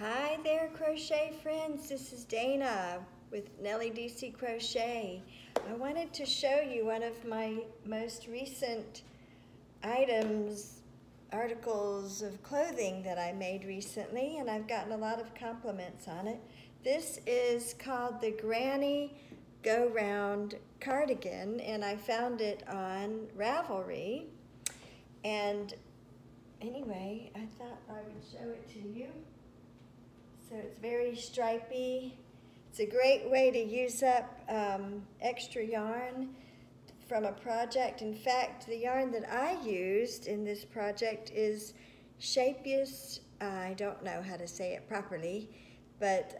Hi there, crochet friends. This is Dana with Nellie DC Crochet. I wanted to show you one of my most recent articles of clothing that I made recently, and I've gotten a lot of compliments on it. This is called the Granny Go Round Cardigan, and I found it on Ravelry. And anyway, I thought I would show it to you. So it's very stripy. It's a great way to use up extra yarn from a project. In fact, the yarn that I used in this project is Scheepjes, I don't know how to say it properly, but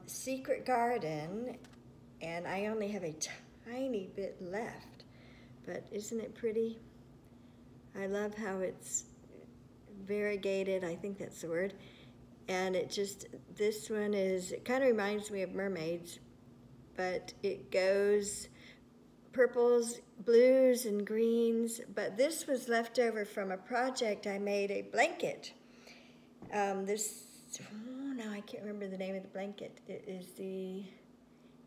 Secret Garden, and I only have a tiny bit left. But isn't it pretty? I love how it's variegated, I think that's the word. And this one it kind of reminds me of mermaids, but it goes purples, blues, and greens. But this was left over from a project I made, a blanket. Now I can't remember the name of the blanket. It is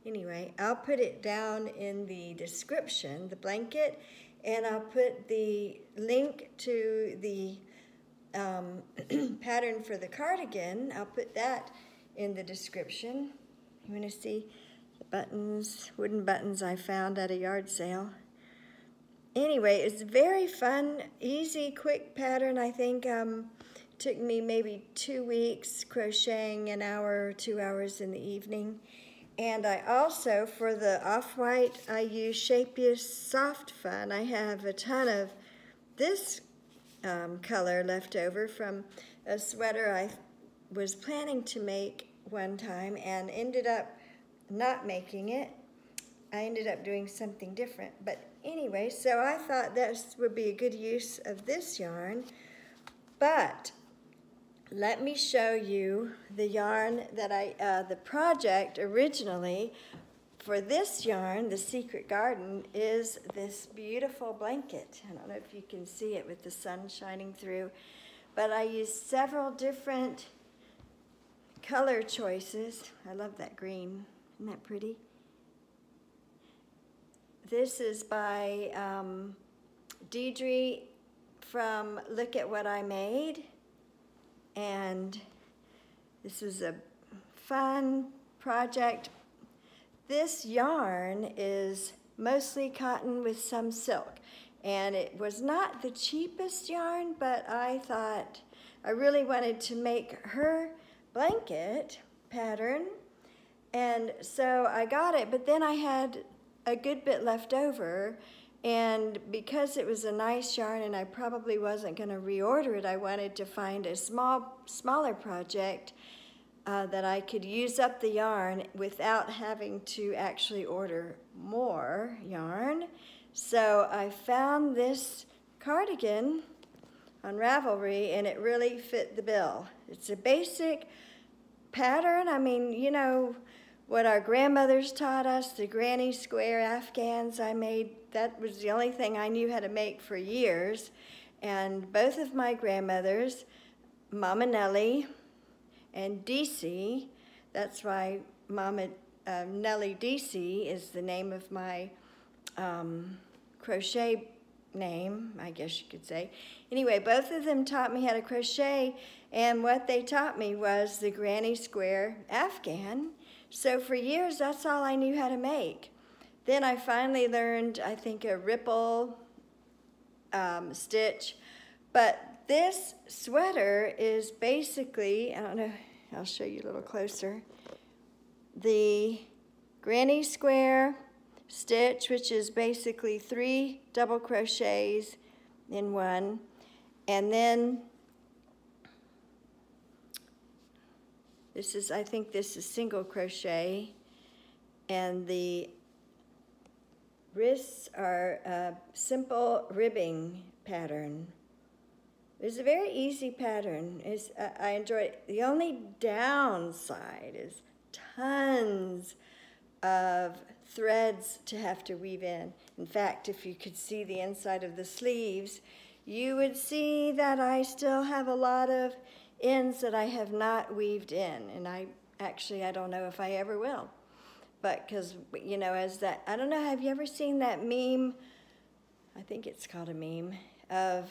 anyway, I'll put it down in the description, the blanket, and I'll put the link to the pattern for the cardigan. I'll put that in the description. You want to see the buttons, wooden buttons I found at a yard sale. Anyway, it's very fun, easy, quick pattern. I think took me maybe 2 weeks crocheting, an hour or 2 hours in the evening. And I also, for the off-white, I use Scheepjes Softfun. I have a ton of this color left over from a sweater I was planning to make one time and ended up not making it. I ended up doing something different. But anyway, so I thought this would be a good use of this yarn. But let me show you the yarn that the project originally for this yarn, the Secret Garden, is this beautiful blanket. I don't know if you can see it with the sun shining through, but I used several different color choices. I love that green. Isn't that pretty? This is by Deidre from Look at What I Made, and this was a fun project. This yarn is mostly cotton with some silk, and it was not the cheapest yarn, but I thought I really wanted to make her blanket pattern, and so I got it, but then I had a good bit left over, and because it was a nice yarn and I probably wasn't going to reorder it, I wanted to find a smaller project that I could use up the yarn without having to actually order more yarn. So I found this cardigan on Ravelry, and it really fit the bill. It's a basic pattern. I mean, you know what our grandmothers taught us, the granny square Afghans I made. That was the only thing I knew how to make for years. And both of my grandmothers, Mama Nellie and DC, that's why Mama Nellie DC is the name of my crochet name, I guess you could say. Anyway, both of them taught me how to crochet, and what they taught me was the granny square Afghan. So for years, that's all I knew how to make. Then I finally learned, I think, a ripple stitch, but this sweater is basically, I don't know, I'll show you a little closer, the granny square stitch, which is basically 3 double crochets in one, and then I think this is single crochet, and the wrists are a simple ribbing pattern. It's a very easy pattern. I enjoy it. The only downside is tons of threads to have to weave in. In fact, if you could see the inside of the sleeves, you would see that I still have a lot of ends that I have not weaved in, and I don't know if I ever will. But because, you know, as that, I don't know, have you ever seen that meme? I think it's called a meme of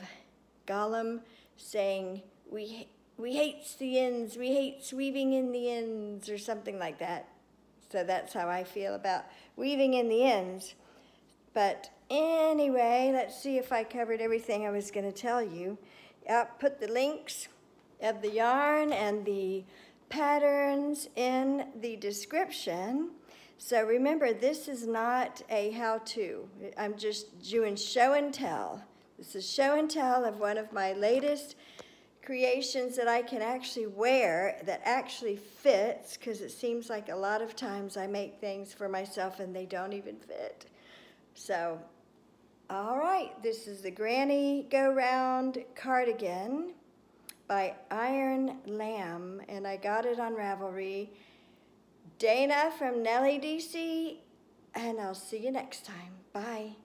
Gollum saying, we hates the ends, we hates weaving in the ends, or something like that. So that's how I feel about weaving in the ends. But anyway, let's see if I covered everything I was going to tell you. I'll put the links of the yarn and the patterns in the description. So remember, this is not a how-to. I'm just doing show and tell. This is show and tell of one of my latest creations that I can actually wear, that actually fits, because it seems like a lot of times I make things for myself and they don't even fit. So, all right, this is the Granny Go Round Cardigan by Iron Lamb, and I got it on Ravelry. Dana from Nellie DC, and I'll see you next time. Bye.